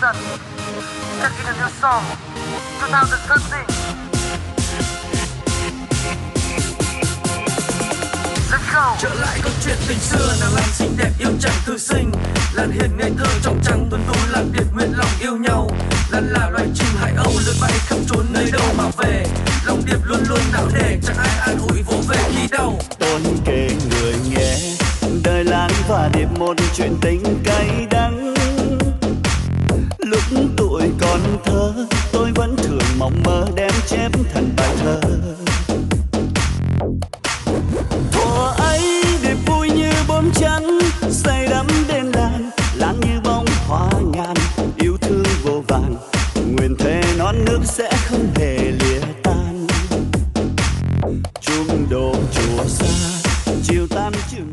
Jackson, checking a new song, 2013. Let's go. Trở lại câu chuyện tình xưa, nàng anh xinh đẹp yêu chàng thư sinh, làn hiền ngây thơ trong trắng tuấn tú, làm điệp nguyện lòng yêu nhau. Lan là loài chim hải âu lượn bay khắp trốn nơi đâu mà về, lòng điệp luôn luôn não nề, chẳng ai an ủi vỗ về khi đau. Tôi kể người nghe đời Lan và điệp một chuyện tình cay đắng. Lúc tuổi còn thơ tôi vẫn thường mộng mơ đem chép thành bài thơ. Thuở ấy điệp vui như bướm trắng, say đắm đêm đàn, lãng như bông hoa ngàn, yêu thương vô vàn, nguyện thề non nước sẽ không hề lìa tan. Chuông đổ chùa xa chiều tan trường